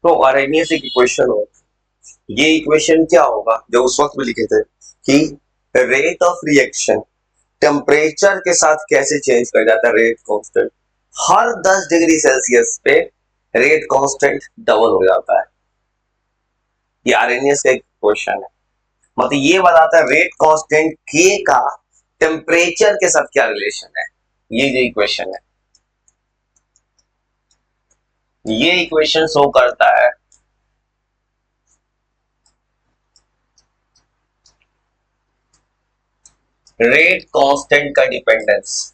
तो आरएनएस एक इक्वेशन हो, ये इक्वेशन क्या होगा जो उस वक्त में लिखे थे कि रेट ऑफ रिएक्शन टेम्परेचर के साथ कैसे चेंज कर जाता है, रेट कांस्टेंट हर 10 डिग्री सेल्सियस पे रेट कांस्टेंट डबल हो जाता है। ये आरएनएस का एक क्वेश्चन है, मतलब ये बताता है रेट कांस्टेंट के का टेम्परेचर के साथ क्या रिलेशन है। ये जो इक्वेशन है, ये इक्वेशन शो करता है रेट कांस्टेंट का डिपेंडेंस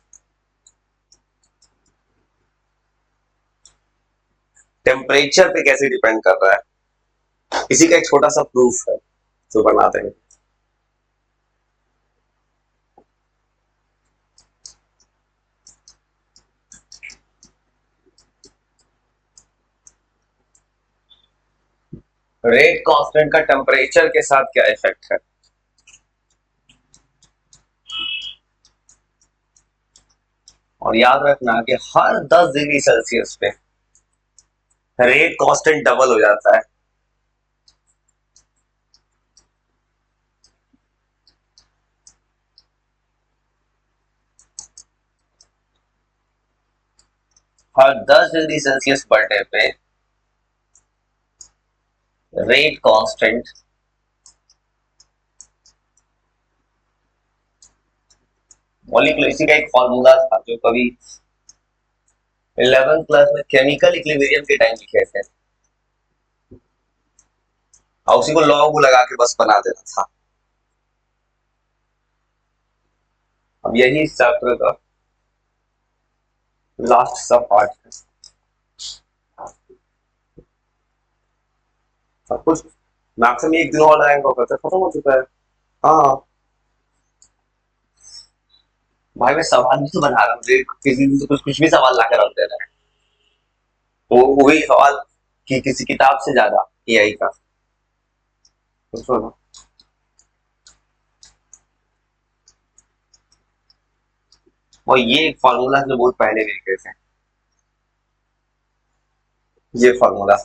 टेम्परेचर पे कैसे डिपेंड कर रहा है। इसी का एक छोटा सा प्रूफ है जो बनाते हैं। रेट कांस्टेंट का टेम्परेचर के साथ क्या इफेक्ट है। और याद रखना कि हर 10 डिग्री सेल्सियस पे रेट कांस्टेंट डबल हो जाता है। हर 10 डिग्री सेल्सियस बढ़ने पे रेट कांस्टेंट मॉलिक्यूलर, इसी का एक फॉर्मूला था जो कभी 11th क्लास में केमिकल इक्विलिब्रियम के टाइम लिखे थे, और उसी को लॉग लगा के बस बना देना था। अब यही इस चैप्टर का लास्ट सा पार्ट है। सब कुछ मैक्सिमम एक दिन और लगाएंगे और खत्म हो चुका है। हाँ भाई, मैं सवाल भी तो बना रहा हूँ, किसी दिन तो कुछ भी सवाल ला कर रख दे रहे हैं। वो वही सवाल कि किसी किताब से ज्यादा एआई का। तो सुनो, और ये एक फॉर्मूला जो बहुत पहले लिखे थे, ये फॉर्मूला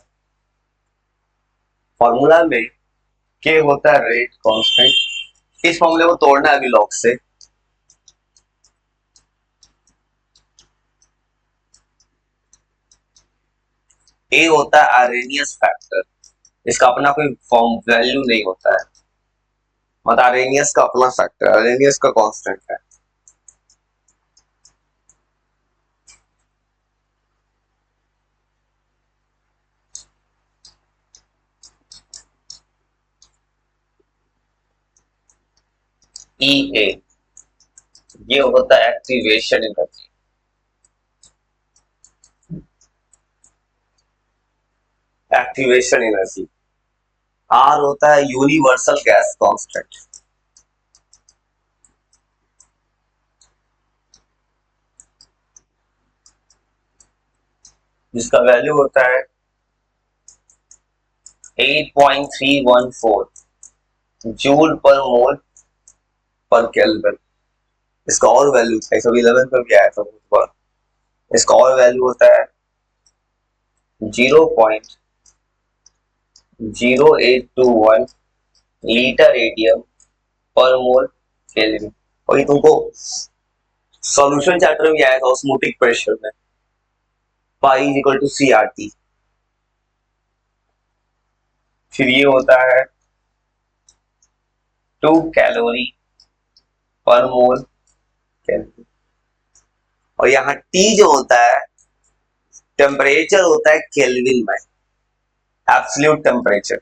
में के होता है रेट कांस्टेंट। इस फॉर्मूले को तोड़ना है अभी लॉग से। ए होता है आरेनियस फैक्टर, इसका अपना कोई फॉर्म वैल्यू नहीं होता है, मतलब आरेनियस का अपना फैक्टर, आरेनियस का कांस्टेंट है। ई ए, ये होता है activation energy. Activation energy. R होता है यूनिवर्सल गैस कांस्टेंट, जिसका वैल्यू होता है 8.314 जूल पर मोल पर केल्विन। इसका और वैल्यू था, 111 पर भी आया था बहुत बार। इसका और वैल्यू होता है 0.0821 लीटर रेडियम पर मोल केल्विन। और ये तुमको सॉल्यूशन चैप्टर में आया था ऑस्मोटिक प्रेशर में, pi equal to C R T. फिर ये होता है 2 कैलोरी पर मोल केल्विन। और यहाँ टी जो होता है टेम्परेचर होता है केल्विन में, एब्सोल्यूट टेम्परेचर।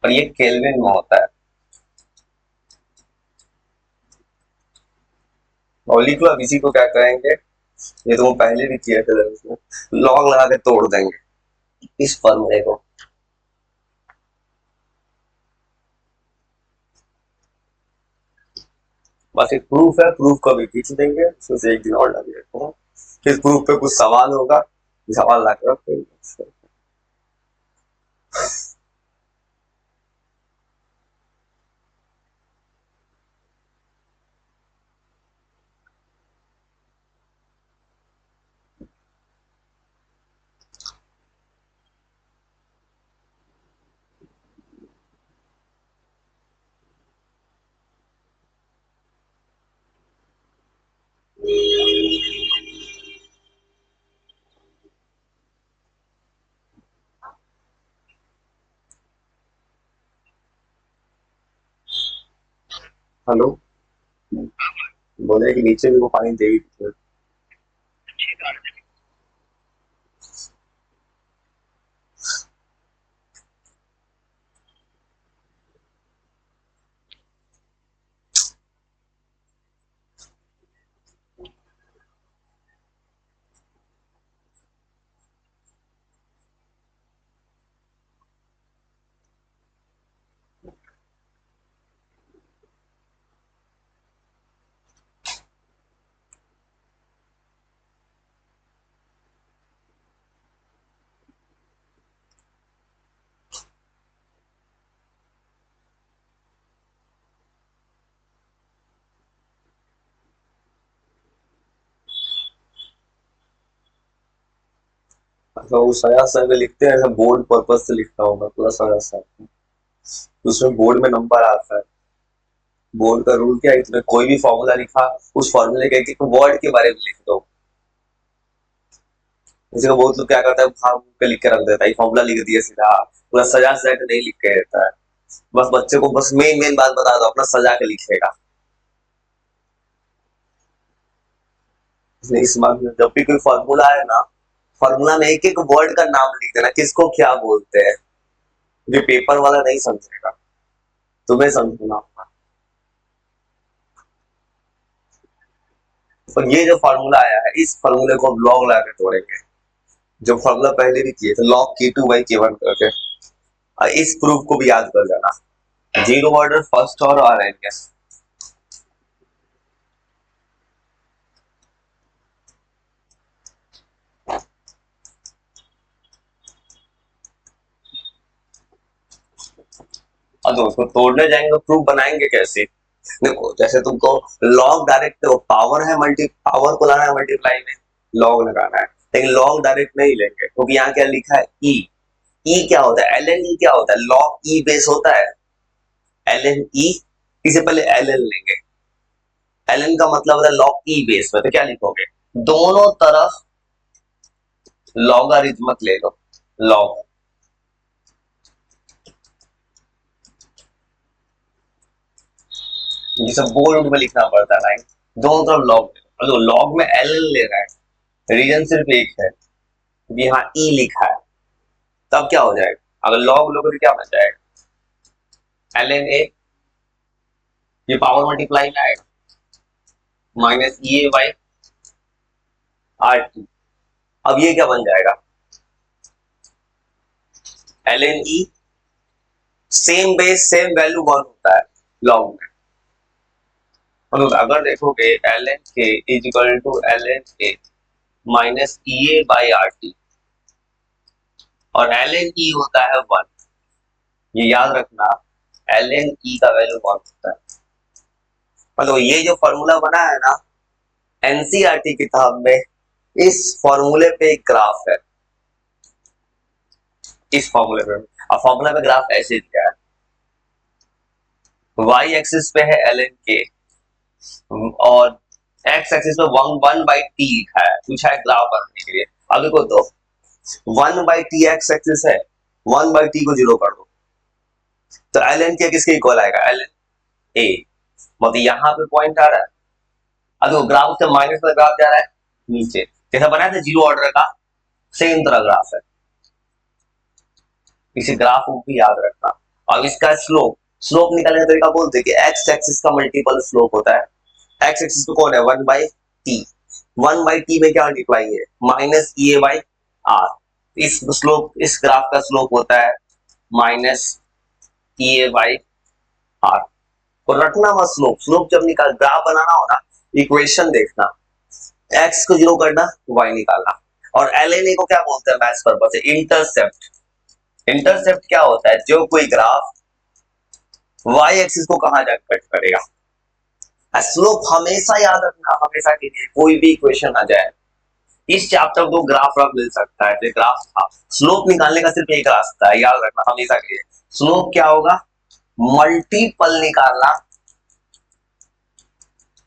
और ये केल्विन में होता है। मौलिक अब इसी को क्या करेंगे, ये तो पहले भी किया था, उसमें लॉग लगा के तोड़ देंगे इस फॉर्मूले को। बस एक प्रूफ है, प्रूफ को भी खींच देंगे, उसमें से एक दिन और लगे फिर प्रूफ पे कुछ सवाल होगा, सवाल ला कर रखेंगे। हेलो, बोले कि नीचे भी वो पानी दे ही दीजिए। तो वो सया सर में लिखते हैं, बोर्ड पर्पज से लिखता हूँ मैं पूरा सया सर। उसमें बोर्ड में नंबर आता है। बोर्ड का रूल क्या है, इसमें कोई भी फॉर्मूला लिखा, उस फॉर्मूले के एक वर्ड के बारे में लिख दो। जैसे कि बहुत लोग क्या करता है, भाग के लिख के रख देता है, फॉर्मूला लिख दिया सीधा, पूरा सजा सजा के नहीं लिख के देता है। बस बच्चे को बस मेन मेन बात बता दो, अपना सजा के लिखेगा। इसलिए इस बात में जब भी कोई फॉर्मूला है ना, फॉर्मूला में एक एक वर्ड का नाम लिख देना, किसको क्या बोलते हैं। ये पेपर वाला नहीं समझेगा, तुम्हें समझना होगा। और ये जो फॉर्मूला आया है, इस फॉर्मूले को हम लॉग लगा के तोड़ेंगे। जो फॉर्मूला पहले भी किए थे, लॉग k2/k1 करके। और इस प्रूफ को भी याद कर जाना, जीरो ऑर्डर फर्स्ट और आएंगे। और दोस्तों तोड़ने जाएंगे, प्रूफ बनाएंगे कैसे। देखो जैसे तुमको लॉग डायरेक्ट पावर है, मल्टी पावर को लाना है मल्टीप्लाई में, लॉग लगाना है। लेकिन लॉग डायरेक्ट नहीं लेंगे, क्योंकि यहाँ क्या लिखा है, ई। ई क्या होता है, एल एन ई क्या होता है, लॉग ई बेस होता है, एल एन ई। इससे पहले एल एन लेंगे, एल एन का मतलब होता है लॉग ई बेस में। तो क्या लिखोगे, दोनों तरफ लॉगरिथमिक ले लो, लॉग। ये सब बोल्ड में लिखना पड़ता है लाइन, दोनों तरफ लॉग। मतलब लॉग में एल एन ले रहा है, रीजन सिर्फ एक है, यहाँ ई लिखा है। तब क्या हो जाएगा, अगर लॉग लोगे तो क्या बन जाएगा, एल एन ए, ये पावर मल्टीप्लाई में आएगा, minus E A by R T. अब ये क्या बन जाएगा, L N E, same base same value one होता है लॉग में। मतलब अगर देखोगे L N K is equal to L N A minus E A by R T, और एल एन ई होता है वन, ये याद रखना, एल एन ई का वैल्यू वन होता है। मतलब ये जो फॉर्मूला बना है ना एनसीईआरटी किताब में, इस फॉर्मूले पे एक ग्राफ है, इस फॉर्मूले पे। अब फॉर्मूला पे ग्राफ ऐसे दिया है, वाई एक्सिस पे है एल एन के, और एक्स एक्सिस पे वन वन बाई टी लिखा है, पूछा है ग्राफ बनाने के लिए। अब देखो तो one by T x axis है, वन बाई टी को जीरो कर दो, तो एल एन के किसके इक्वल आएगा, एल एन ए। मतलब यहाँ पे पॉइंट आ रहा है, अब देखो ग्राफ से माइनस में ग्राफ जा रहा है नीचे, जैसा बनाया था जीरो ऑर्डर का, सेम तरह ग्राफ है। इसी ग्राफ को भी याद रखना। अब इसका स्लोप, स्लोप निकालने का तरीका बोलते हैं कि एक्स एक्सिस का मल्टीपल स्लोप होता है। एक्स एक्सिस पे कौन है, one by T, one by T में क्या मल्टीप्लाई है, minus E A by R. इस स्लोप, इस ग्राफ का स्लोप होता है minus E A by R. और रखना मत स्लोप, स्लोप जब निकाल ग्राफ बनाना हो ना, इक्वेशन देखना, एक्स को जीरो करना, वाई निकालना। और एल एन ए को क्या बोलते हैं मैथ्स पर्पस से, इंटरसेप्ट। इंटरसेप्ट क्या होता है, जो कोई ग्राफ वाई एक्सिस को कहां जाकर कट करेगा। स्लोप हमेशा याद रखना, हमेशा के लिए कोई भी इक्वेशन आ जाए, इस चैप्टर को ग्राफ रफ मिल सकता है, ग्राफ था। स्लोप निकालने का सिर्फ एक रास्ता है, याद रखना हमेशा के लिए। स्लोप क्या होगा, मल्टीपल निकालना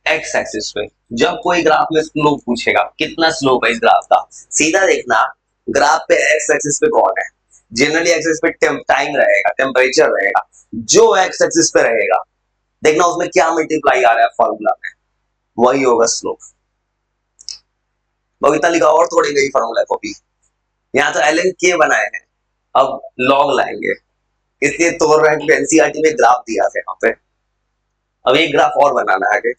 एक्स एक्सिस पे। जब कोई ग्राफ में स्लोप पूछेगा, कितना स्लोप है इस ग्राफ का, सीधा देखना ग्राफ पे एक्स एक्सिस पे कौन है। जनरली एक्स एक्सिस पे टाइम रहेगा, टेम्परेचर रहेगा, जो एक्स एक्सिस पे रहेगा देखना उसमें क्या मल्टीप्लाई आ रहा है फॉर्मूला में, वही होगा स्लोप। बहुत इतना लिखा और थोड़ी गई फॉर्मूला कॉपी। यहाँ तो एल एन के बनाए हैं, अब लॉग लाएंगे, इसलिए तोड़ रहे हैं कि एनसीईआरटी में ग्राफ दिया था यहाँ पे, अब एक ग्राफ और बनाना है आगे।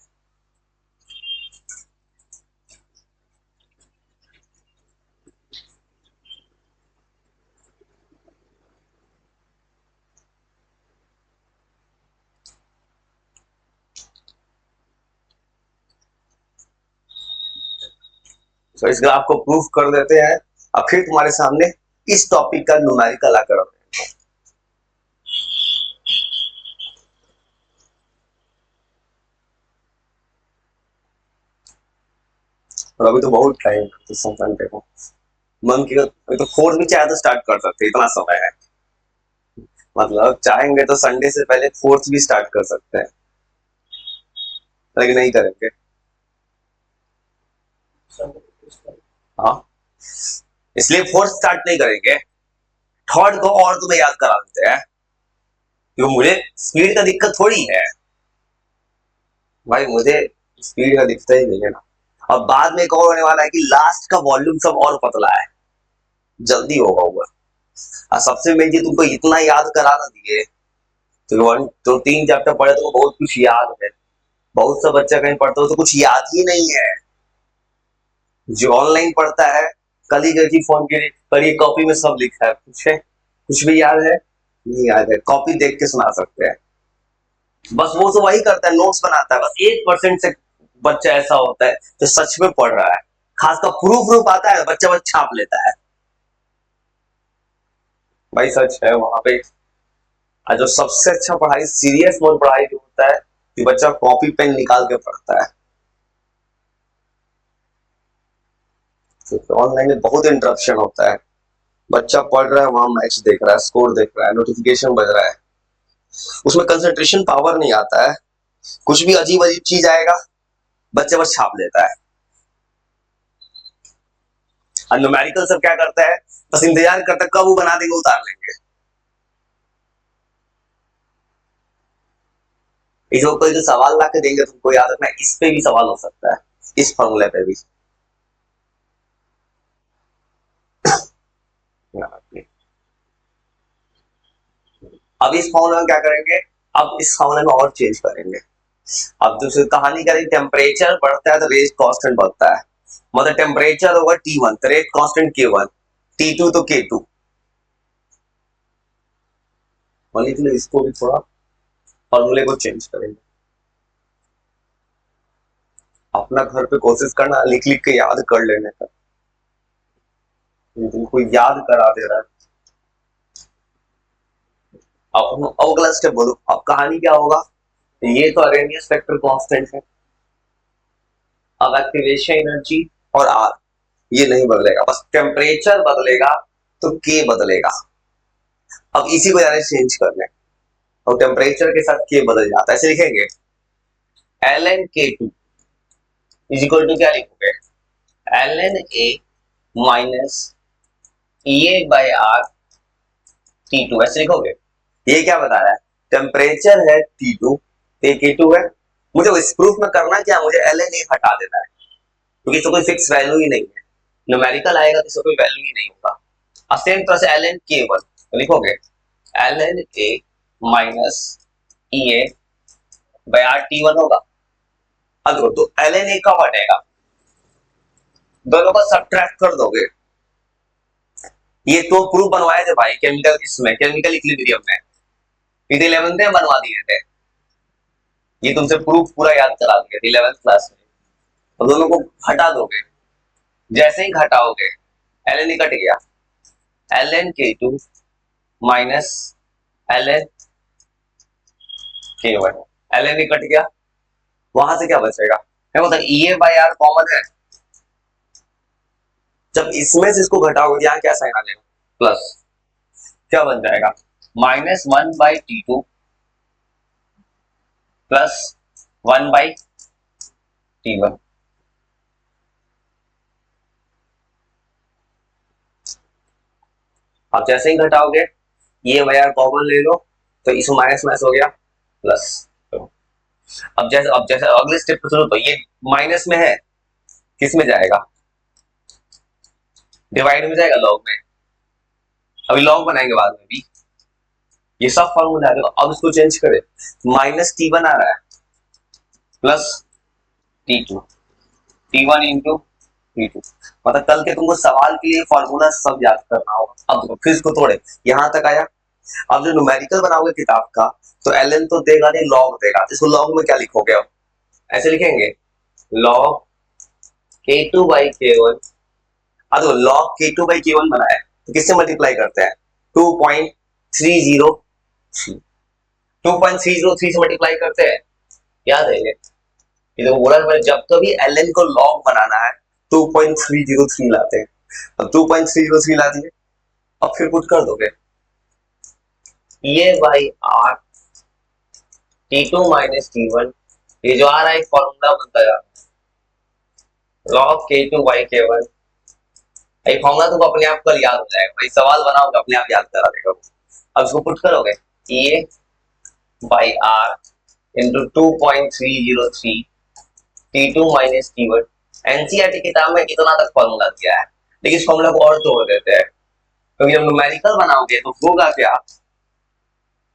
तो इस ग्राफ को प्रूफ कर देते हैं, अब फिर तुम्हारे सामने इस टॉपिक का न्यूमेरिकल आकर। और अभी तो बहुत टाइम है घंटे को, मन की तो फोर्थ भी चाहे तो स्टार्ट कर सकते, इतना समय है। मतलब चाहेंगे तो संडे से पहले फोर्थ भी स्टार्ट कर सकते हैं, लेकिन नहीं करेंगे। हाँ, इसलिए फोर्थ स्टार्ट नहीं करेंगे, थर्ड को और तुम्हें याद करा देते हैं, क्योंकि मुझे स्पीड का दिक्कत थोड़ी है भाई, मुझे स्पीड का दिक्कत ही नहीं है ना। अब बाद में एक और होने वाला है कि लास्ट का वॉल्यूम सब और पतला है, जल्दी होगा वो। और सबसे मेन चीज तुमको इतना याद करा ना दिए, तो 3 चैप्टर पढ़े तो बहुत कुछ याद है। बहुत सा बच्चा कहीं पढ़ता हो तो कुछ याद ही नहीं है, जो ऑनलाइन पढ़ता है कल ही गई फोन के पर ये कॉपी में सब लिखा है, कुछ भी याद है नहीं याद है, कॉपी देख के सुना सकते हैं। बस वो तो वही करता है, नोट्स बनाता है, बस 1% से बच्चा ऐसा होता है जो सच में पढ़ रहा है, खासकर प्रूफ आता है बच्चा बस छाप लेता है। भाई सच है वहां पे। जो सबसे अच्छा पढ़ाई, सीरियस मोड पढ़ाई जो होता है कि बच्चा कॉपी पेन निकाल के पढ़ता है। ऑनलाइन में बहुत इंटरप्शन होता है, बच्चा पढ़ रहा है वहां मैच देख रहा है, स्कोर देख रहा है, नोटिफिकेशन बज रहा है, उसमें कंसंट्रेशन पावर नहीं आता है, कुछ भी अजीब अजीब चीज आएगा बच्चे बस छाप लेता है। और न्यूमेरिकल सब क्या करता है, बस इंतजार करता है कब वो बना देंगे उतार लेंगे। इसको कोई जो सवाल ला के देंगे तुमको याद रखना, इस पे भी सवाल हो सकता है, इस फॉर्मूले पे भी। अब इस फॉर्मूले में क्या करेंगे, अब इस फॉर्मूले में और चेंज करेंगे। अब दूसरी कहानी करें, टेम्परेचर बढ़ता है तो रेट कांस्टेंट बढ़ता है, मतलब टेम्परेचर होगा T1 तो रेट कांस्टेंट K1, T2 तो K2। इसलिए इसको भी थोड़ा फॉर्मूले को चेंज करेंगे। अपना घर पे कोशिश करना लिख लिख के याद कर लेने का, कोई याद करा दे रहा है। अब अगला स्टेप बोलो, अब कहानी क्या होगा, ये तो अरेनियस वेक्टर कांस्टेंट है, अब एक्टिवेशन एनर्जी और आर ये नहीं बदलेगा, बस टेम्परेचर बदलेगा तो के बदलेगा। अब इसी को यानी चेंज करने, और टेम्परेचर के साथ के बदल जाता है, ऐसे लिखेंगे ln K2 is equal to क्या लिखोगे, ln A minus A by R T2, ऐसे लिखोगे। ये क्या बता रहा है, टेम्परेचर है T2 तो K2 है, मुझे इस प्रूफ में करना क्या, मुझे ln A हटा देना है, क्योंकि इसको कोई फिक्स वैल्यू ही नहीं है, न्यूमेरिकल आएगा तो इसको कोई वैल्यू ही नहीं होगा। अब सेम तरह से ln K1 तो लिखोगे ln A minus A by R T1 होगा। अब तो ln A कब हटेगा, दोनों का सब्ट्रैक्ट कर दोगे। ये तो प्रूफ बनवाए थे भाई केमिकल, इसमें केमिकल इक्विलिब्रियम में, ये 11th में बनवा दिए थे, ये तुमसे प्रूफ पूरा याद करा दिए थे 11th क्लास में। तो दोनों को हटा दोगे, जैसे ही घटाओगे ln कट गया, ln K2 minus ln K1, ln cut गया, वहां से क्या बचेगा, मतलब ए बाई आर कॉमन है, जब इसमें से इसको घटाओगे यहाँ क्या साइन आ जाएगा, प्लस, क्या बन जाएगा -1/T2 प्लस 1/T1। अब जैसे ही घटाओगे ये बाई आर कॉमन ले लो, तो इसमें माइनस माइनस हो गया प्लस, अब जैसे अगले स्टेप पे चलो तो ये माइनस में है, किस में जाएगा, डिवाइड में जाएगा, लॉग में। अभी लॉग बनाएंगे बाद में भी, ये सब फॉर्मूला है। अब इसको चेंज करें, माइनस T1 आ रहा है plus T2, T1 into T2। मतलब कल के तुमको सवाल के लिए फॉर्मूला सब याद करना होगा। अब फिर इसको तोड़े, यहां तक आया। अब जो न्यूमेरिकल बनाओगे किताब का, तो ln तो देगा नहीं, लॉग देगा। इसको लॉग में क्या लिखोगे, अब ऐसे लिखेंगे लॉग K2 बाई K1। अब देखो लॉग K2 बाई K1 बना है, तो किससे मल्टीप्लाई करते हैं, 2.303, 2.303 से मल्टीप्लाई करते हैं, याद है ये देखो बोला मैंने, जब कभी ln को लॉग बनाना है 2.303 लाते हैं। अब 2.303 ला दिए, अब फिर पुट कर दोगे ये by R T2 minus T1, ये जो आ रहा है एक फॉर्मूला बनता है लॉग K2 बाई K1। ये फॉर्मूला तुमको अपने आप कल याद हो जाएगा भाई, सवाल बनाओगे अपने आप याद करा देगा। अब इसको पुट करोगे ये by R into 2.303 T2 minus T1। NCERT किताब में इतना तक फॉर्मूला दिया है, लेकिन इस फॉर्मूला को और तोड़ देते हैं, क्योंकि जब न्यूमेरिकल बनाओगे तो होगा क्या,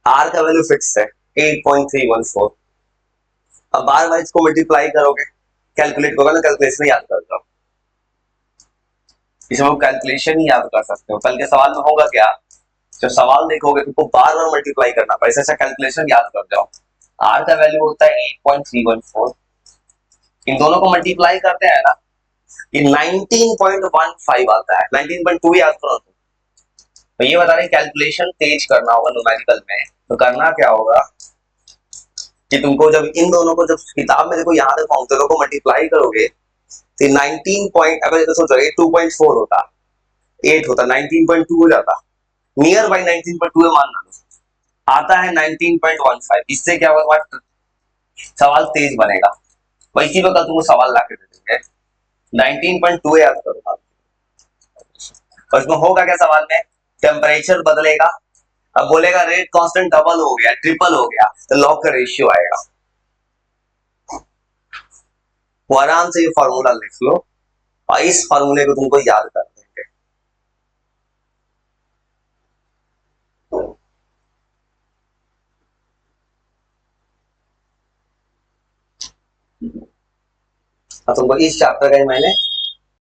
आर का वैल्यू फिक्स है 8.314। अब बार बार इसको मल्टीप्लाई करोगे, कैलकुलेट होगा ना, कैलकुलेशन याद कर जाओ, इसमें आप कैलकुलेशन ही याद कर सकते हो। कल के सवाल में होगा क्या, जब सवाल देखोगे तुमको बार बार मल्टीप्लाई करना पड़ेगा, ऐसा कैलकुलेशन याद कर जाओ। आर का वैल्यू होता है 8.314, इन दोनों को मल्टीप्लाई करते हैं ना, ये 19.15 आता है, 19.2 याद करो। तो ये बता रहे कैलकुलेशन तेज करना होगा न्यूमेरिकल में, तो करना क्या होगा कि तुमको जब इन दोनों को, जब किताब में देखो यहाँ तक फॉर्मूलों को मल्टीप्लाई करोगे, तो 19 पॉइंट, अगर सोचो 2.4 होता, 8 होता, 19.2 हो जाता, नियर बाई 19.2 मानना, आता है 19.15। इससे क्या होगा, सवाल तेज बनेगा। वैसी पे कल तुमको सवाल ला के दे देंगे, 19.2 याद करो। और इसमें होगा क्या सवाल में, टेम्परेचर बदलेगा, अब बोलेगा रेट कांस्टेंट डबल हो गया, ट्रिपल हो गया, तो लॉग का रेशियो आएगा। वो आराम से ये फॉर्मूला लिख लो और इस फॉर्मूले को तुमको याद कर देंगे। तुमको इस चैप्टर का मैंने